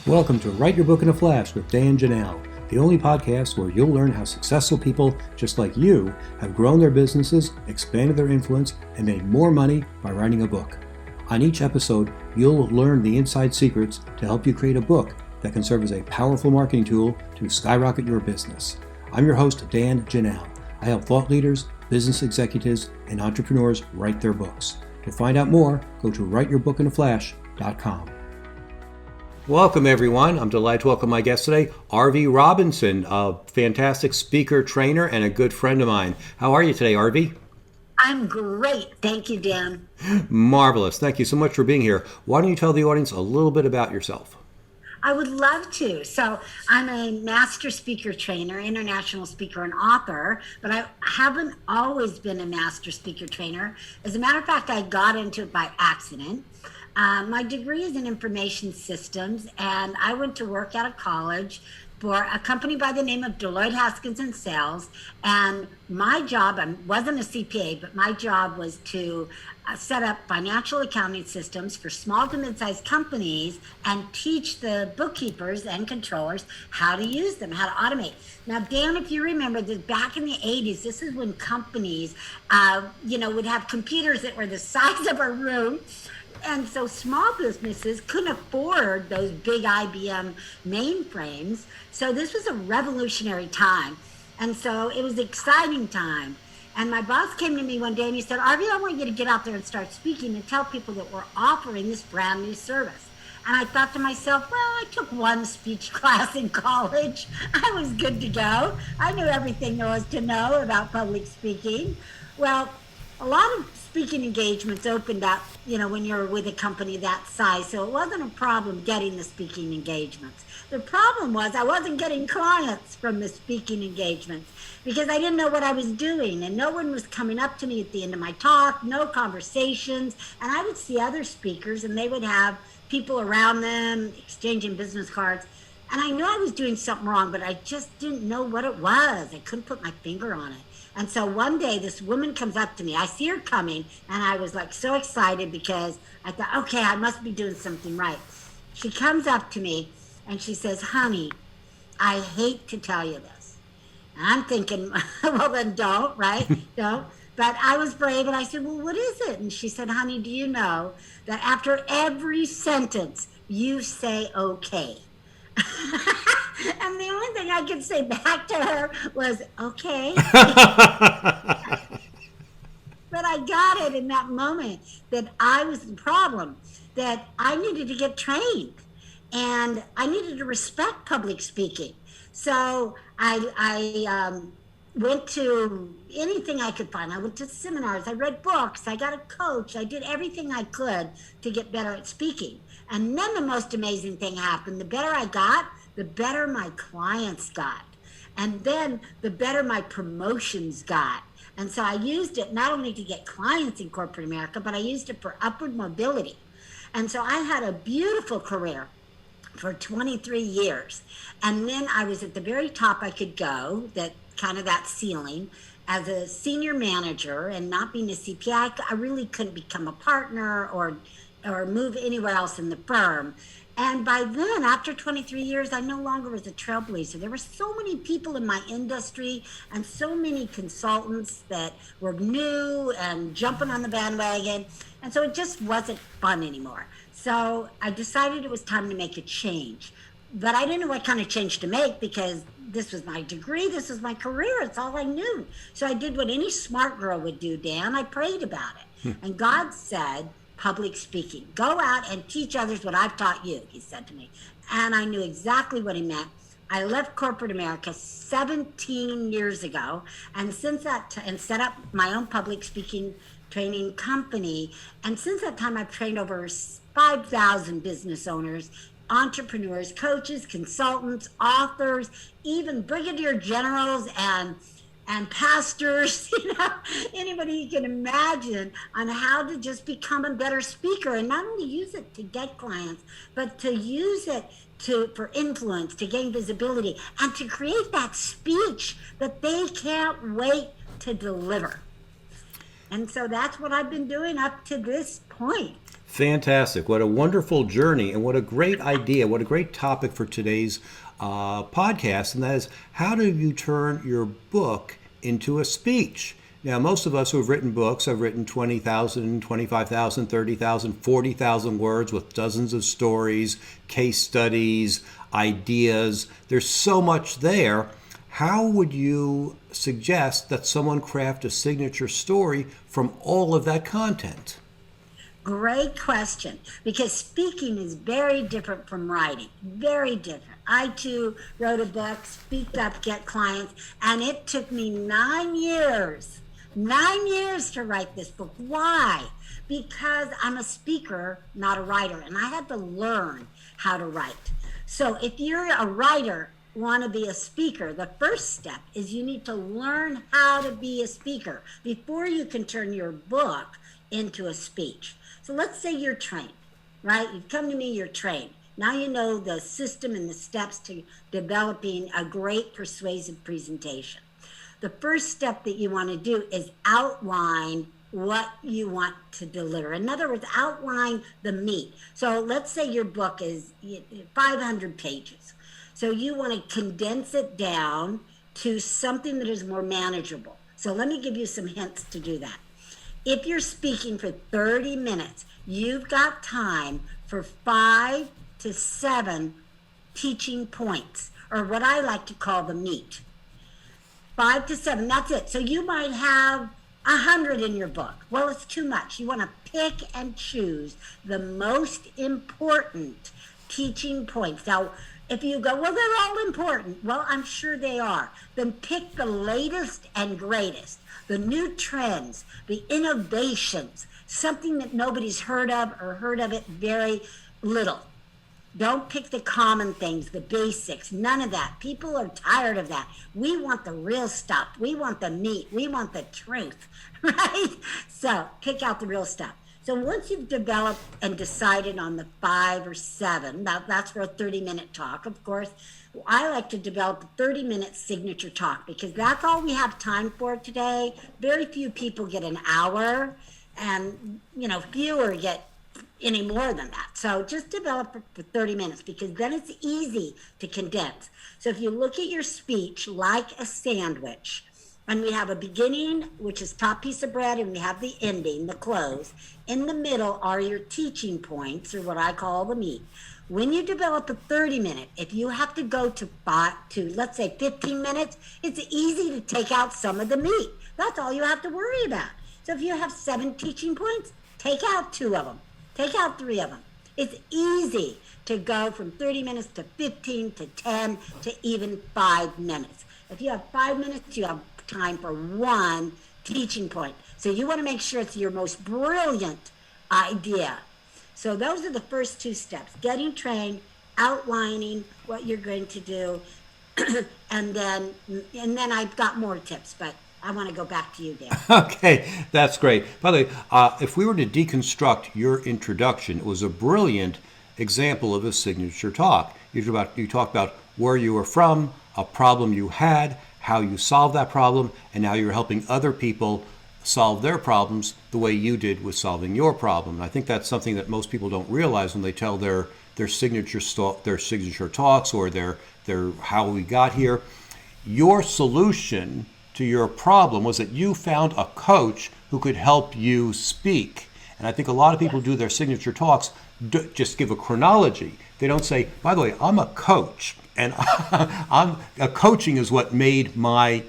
Welcome to Write Your Book in a Flash with Dan Janelle, the only podcast where you'll learn how successful people just like you have grown their businesses, expanded their influence, and made more money by writing a book. On each episode, you'll learn the inside secrets to help you create a book that can serve as a powerful marketing tool to skyrocket your business. I'm your host, Dan Janelle. I help thought leaders, business executives, and entrepreneurs write their books. To find out more, go to writeyourbookinaflash.com. Welcome, everyone. I'm delighted to welcome my guest today, Arvee Robinson, a fantastic speaker, trainer, and a good friend of mine. How are you today, Arvee? I'm great. Thank you, Dan. Marvelous. Thank you so much for being here. Why don't you tell the audience a little bit about yourself? I would love to. So I'm a master speaker trainer, international speaker, and author, but I haven't always been a master speaker trainer. As a matter of fact, I got into it by accident. My degree is in information systems, and I went to work out of college for a company by the name of Deloitte Haskins and Sales. And my job, I wasn't a CPA, but my job was to set up financial accounting systems for small to mid-sized companies and teach the bookkeepers and controllers how to use them, how to automate. Now, Dan, if you remember that back in the 80s, this is when companies, would have computers that were the size of a room. And so small businesses couldn't afford those big IBM mainframes. So this was a revolutionary time. And so it was an exciting time. And my boss came to me one day and he said, Arvee, I want you to get out there and start speaking and tell people that we're offering this brand new service. And I thought to myself, well, I took one speech class in college. I was good to go. I knew everything there was to know about public speaking. Well, a lot of speaking engagements opened up, when you're with a company that size. So it wasn't a problem getting the speaking engagements. The problem was I wasn't getting clients from the speaking engagements because I didn't know what I was doing, and no one was coming up to me at the end of my talk, no conversations. And I would see other speakers and they would have people around them exchanging business cards. And I knew I was doing something wrong, but I just didn't know what it was. I couldn't put my finger on it. And so one day this woman comes up to me. I see her coming and I was like so excited because I thought, okay, I must be doing something right. She comes up to me and she says, honey, I hate to tell you this. And I'm thinking, well, then don't, right? Don't. But I was brave and I said, well, what is it? And she said, honey, do you know that after every sentence you say okay? And the only thing I could say back to her was, okay. But I got it in that moment that I was the problem, that I needed to get trained and I needed to respect public speaking. So I went to anything I could find. I went to seminars, I read books, I got a coach, I did everything I could to get better at speaking. And then the most amazing thing happened. The better I got, the better my clients got. And then the better my promotions got. And so I used it not only to get clients in corporate America, but I used it for upward mobility. And so I had a beautiful career for 23 years. And then I was at the very top I could go, that ceiling, as a senior manager, and not being a CPA, I really couldn't become a partner or move anywhere else in the firm. And by then, after 23 years, I no longer was a trailblazer. There were so many people in my industry and so many consultants that were new and jumping on the bandwagon. And so it just wasn't fun anymore. So I decided it was time to make a change. But I didn't know what kind of change to make because this was my degree, this was my career, it's all I knew. So I did what any smart girl would do, Dan. I prayed about it. And God said, public speaking. Go out and teach others what I've taught you, he said to me. And I knew exactly what he meant. I left corporate America 17 years ago, and since that and set up my own public speaking training company. And since that time, I've trained over 5,000 business owners, entrepreneurs, coaches, consultants, authors, even brigadier generals and pastors, anybody you can imagine, on how to just become a better speaker and not only use it to get clients, but to use it for influence, to gain visibility, and to create that speech that they can't wait to deliver. And so that's what I've been doing up to this point. Fantastic. What a wonderful journey and what a great idea. What a great topic for today's podcast. And that is, how do you turn your book into a speech? Now, most of us who have written books have written 20,000, 25,000, 30,000, 40,000 words with dozens of stories, case studies, ideas. There's so much there. How would you suggest that someone craft a signature story from all of that content? Great question, because speaking is very different from writing, very different. I too wrote a book, Speak Up, Get Clients, and it took me 9 years to write this book. Why? Because I'm a speaker, not a writer, and I had to learn how to write. So if you're a writer, want to be a speaker, the first step is you need to learn how to be a speaker before you can turn your book into a speech. So let's say you're trained, right? You've come to me, you're trained. Now you know the system and the steps to developing a great persuasive presentation. The first step that you want to do is outline what you want to deliver. In other words, outline the meat. So let's say your book is 500 pages. So you want to condense it down to something that is more manageable. So let me give you some hints to do that. If you're speaking for 30 minutes, you've got time for 5 to 7 teaching points, or what I like to call the meat. 5 to 7, that's it. So you might have 100 in your book. Well, it's too much. You want to pick and choose the most important teaching points. Now, if you go, well, they're all important. Well, I'm sure they are. Then pick the latest and greatest, the new trends, the innovations, something that nobody's heard of or heard of it very little. Don't pick the common things, the basics, none of that. People are tired of that. We want the real stuff. We want the meat. We want the truth, right? So pick out the real stuff. So once you've developed and decided on the 5 or 7, that's for a 30-minute talk, of course. I like to develop a 30-minute signature talk because that's all we have time for today. Very few people get an hour, and fewer get any more than that. So just develop it for 30 minutes because then it's easy to condense. So if you look at your speech like a sandwich, and we have a beginning, which is top piece of bread, and we have the ending, the close. In the middle are your teaching points, or what I call the meat. When you develop a 30-minute, if you have to go to let's say 15 minutes, it's easy to take out some of the meat. That's all you have to worry about. So if you have 7 teaching points, take out 2 of them. Take out 3 of them. It's easy to go from 30 minutes to 15 to 10 to even 5 minutes. If you have 5 minutes, you have time for 1 teaching point. So you want to make sure it's your most brilliant idea. So those are the first 2 steps: getting trained, outlining what you're going to do, and then I've got more tips, but I want to go back to you, Dan. Okay, that's great. By the way, if we were to deconstruct your introduction, it was a brilliant example of a signature talk. You talked about where you were from, a problem you had, how you solved that problem, and now you're helping other people solve their problems the way you did with solving your problem. And I think that's something that most people don't realize when they tell their signature talks or their how we got here. Your solution to your problem was that you found a coach who could help you speak. And I think a lot of people do their signature talks, just give a chronology. They don't say, by the way, I'm a coach, and coaching is what made my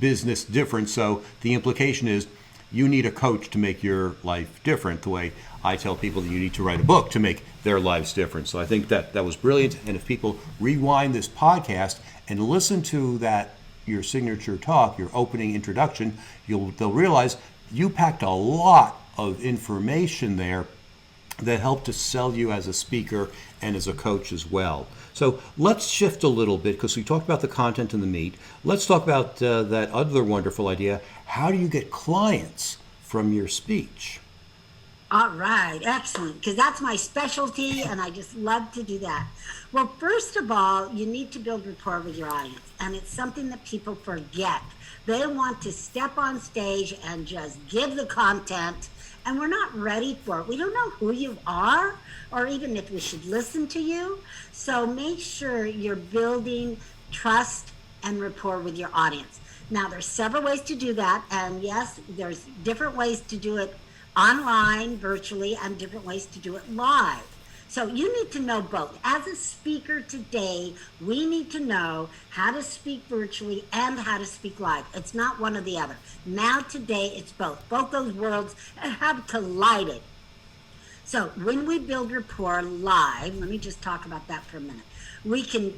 business different. So the implication is you need a coach to make your life different, the way I tell people that you need to write a book to make their lives different. So I think that was brilliant. And if people rewind this podcast and listen to your signature talk, your opening introduction, they'll realize you packed a lot of information there that helped to sell you as a speaker and as a coach as well. So let's shift a little bit, because we talked about the content and the meat. Let's talk about that other wonderful idea. How do you get clients from your speech? All right, excellent, because that's my specialty, and I just love to do that. Well, first of all, you need to build rapport with your audience, and it's something that people forget. They want to step on stage and just give the content and we're not ready for it. We don't know who you are or even if we should listen to you. So make sure you're building trust and rapport with your audience. Now, there's several ways to do that, and yes, there's different ways to do it online, virtually, and different ways to do it live. So you need to know both. As a speaker today, we need to know how to speak virtually and how to speak live. It's not one or the other. Now today, it's both. Both those worlds have collided. So when we build rapport live, let me just talk about that for a minute. We can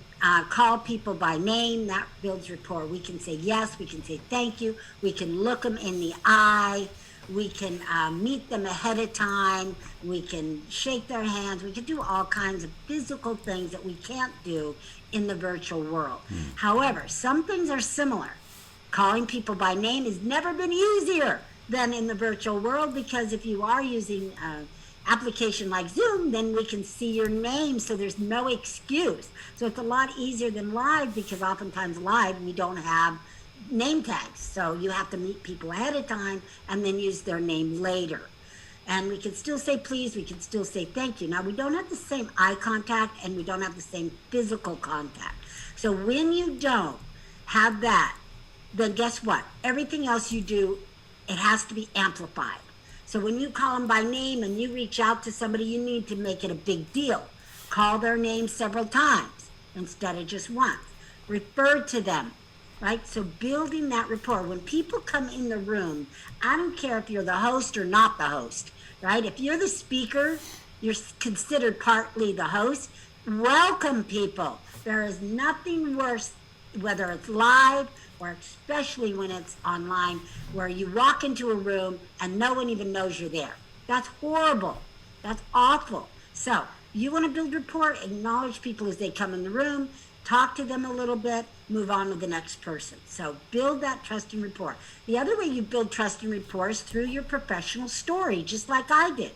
call people by name. That builds rapport. We can say yes. We can say thank you. We can look them in the eye. We can meet them ahead of time. We can shake their hands. We can do all kinds of physical things that we can't do in the virtual world. However, some things are similar. Calling people by name has never been easier than in the virtual world, because if you are using application like Zoom, then we can see your name, so there's no excuse. So it's a lot easier than live, because oftentimes live we don't have name tags. So you have to meet people ahead of time and then use their name later. And we can still say please, we can still say thank you. Now, we don't have the same eye contact and we don't have the same physical contact. So when you don't have that, then guess what? Everything else you do, it has to be amplified. So when you call them by name and you reach out to somebody, you need to make it a big deal. Call their name several times instead of just once. Refer to them, right? So building that rapport. When people come in the room, I don't care if you're the host or not the host, right? If you're the speaker, you're considered partly the host. Welcome people. There is nothing worse, whether it's live or especially when it's online, where you walk into a room and no one even knows you're there. That's horrible. That's awful. So you want to build rapport, acknowledge people as they come in the room, talk to them a little bit, move on to the next person. So build that trust and rapport. The other way you build trust and rapport is through your professional story, just like I did.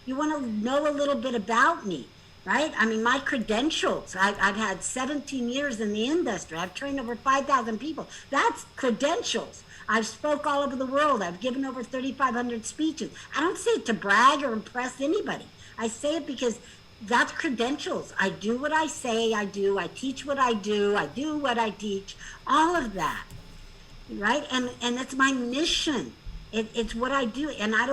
You want to know a little bit about me, right? I mean, my credentials, I've had 17 years in the industry. I've trained over 5,000 people. That's credentials. I've spoke all over the world. I've given over 3,500 speeches. I don't say it to brag or impress anybody. I say it because that's credentials. I do what I say I do. I teach what I do. I do what I teach. All of that, right? And it's my mission. It's what I do. And I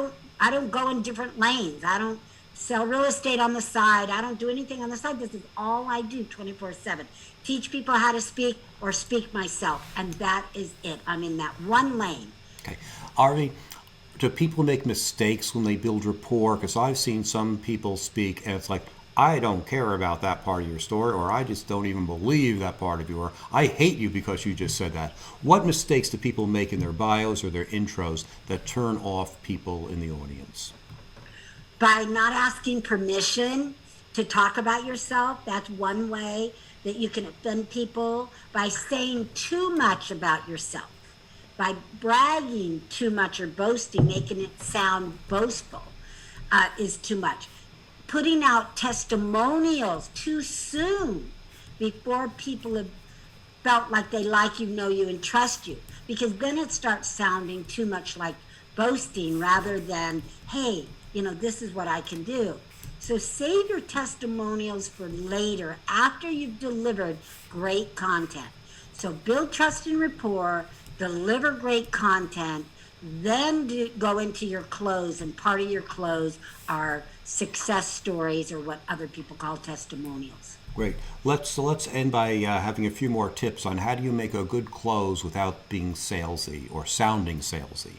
don't go in different lanes. I don't sell real estate on the side. I don't do anything on the side. This is all I do 24/7. Teach people how to speak or speak myself. And that is it. I'm in that one lane. Okay. Arvee, do people make mistakes when they build rapport? Because I've seen some people speak and it's like, I don't care about that part of your story, or I just don't even believe that part of you, or I hate you because you just said that. What mistakes do people make in their bios or their intros that turn off people in the audience? By not asking permission to talk about yourself, that's one way that you can offend people. By saying too much about yourself, by bragging too much or boasting, making it sound boastful, is too much. Putting out testimonials too soon before people have felt like they like you, know you, and trust you, because then it starts sounding too much like boasting rather than, hey, this is what I can do. So save your testimonials for later, after you've delivered great content. So build trust and rapport, deliver great content, then go into your close, and part of your close are success stories, or what other people call testimonials. Great. Let's end by having a few more tips on how do you make a good close without being salesy or sounding salesy.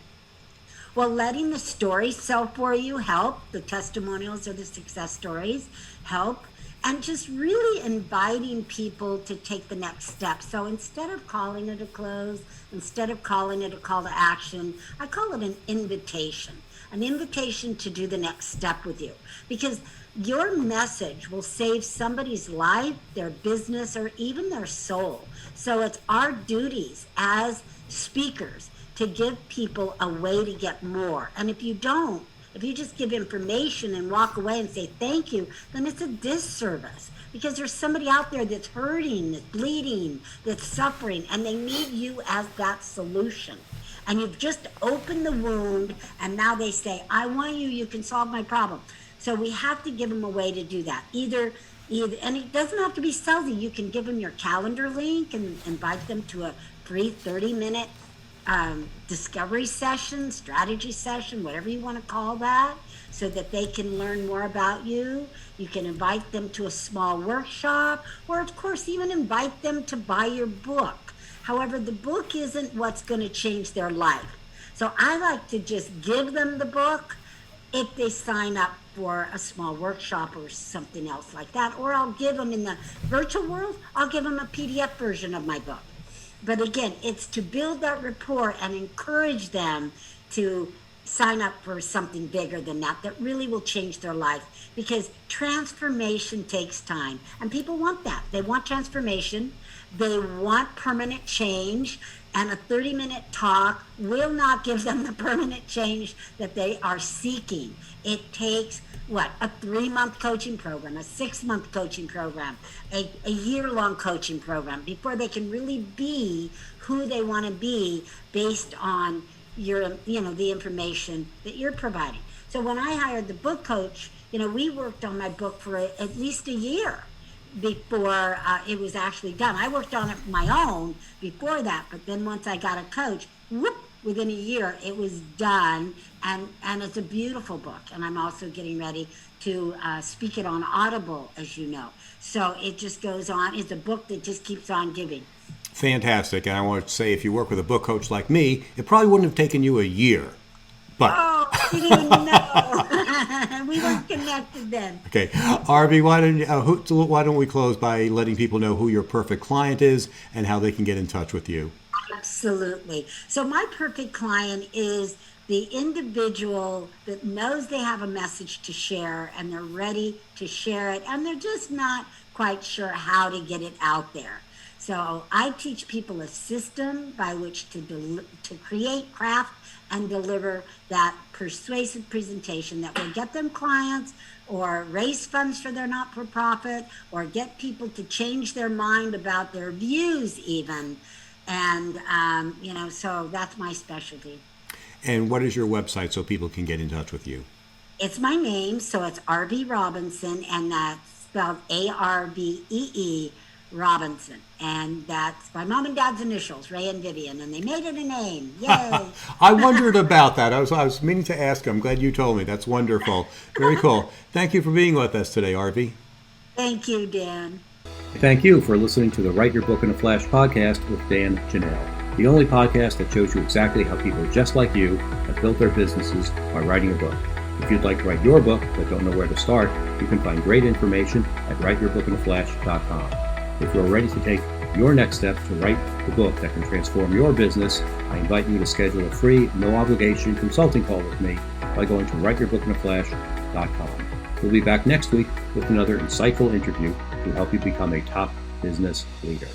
Well, letting the story sell for you help. The testimonials or the success stories help. And just really inviting people to take the next step. So instead of calling it a close, instead of calling it a call to action, I call it an invitation to do the next step with you. Because your message will save somebody's life, their business, or even their soul. So it's our duties as speakers to give people a way to get more. And if you just give information and walk away and say thank you, then it's a disservice, because there's somebody out there that's hurting, that's bleeding, that's suffering, and they need you as that solution. And you've just opened the wound, and now they say, I want you, you can solve my problem. So we have to give them a way to do that. Either, and it doesn't have to be salesy. You can give them your calendar link and invite them to a free 30-minute discovery session, strategy session, whatever you want to call that, so that they can learn more about you. You can invite them to a small workshop, or of course even invite them to buy your book. However, the book isn't what's going to change their life. So I like to just give them the book if they sign up for a small workshop or something else like that. Or I'll give them, in the virtual world, I'll give them a PDF version of my book. But again, it's to build that rapport and encourage them to sign up for something bigger than that really will change their life, because transformation takes time, and people want that. They want transformation, they want permanent change, and a 30-minute talk will not give them the permanent change that they are seeking. It takes a 3-month coaching program, a 6-month coaching program, a year-long coaching program before they can really be who they want to be based on the information that you're providing. So when I hired the book coach, we worked on my book for at least a year before it was actually done. I worked on it my own before that, but then once I got a coach, within a year it was done, and it's a beautiful book. And I'm also getting ready to speak it on Audible, as you know. So it just goes on. It's a book that just keeps on giving. Fantastic. And I want to say, if you work with a book coach like me, it probably wouldn't have taken you a year. But you didn't even know. We weren't connected then. Okay. Arvee, why don't we close by letting people know who your perfect client is and how they can get in touch with you? Absolutely. So my perfect client is the individual that knows they have a message to share and they're ready to share it, and they're just not quite sure how to get it out there. So I teach people a system by which to create, craft, and deliver that persuasive presentation that will get them clients, or raise funds for their not-for-profit, or get people to change their mind about their views even. And, so that's my specialty. And what is your website so people can get in touch with you? It's my name, so it's Arvee Robinson, and that's spelled Arvee Robinson. And that's my mom and dad's initials, Ray and Vivian, and they made it a name. Yay! I wondered about that. I was meaning to ask. I'm glad you told me. That's wonderful. Very cool. Thank you for being with us today, Arvee. Thank you, Dan. Thank you for listening to the Write Your Book in a Flash podcast with Dan Janelle, the only podcast that shows you exactly how people just like you have built their businesses by writing a book. If you'd like to write your book but don't know where to start, you can find great information at writeyourbookinaflash.com. If you're ready to take your next step to write the book that can transform your business, I invite you to schedule a free, no-obligation consulting call with me by going to writeyourbookinaflash.com. We'll be back next week with another insightful interview to help you become a top business leader.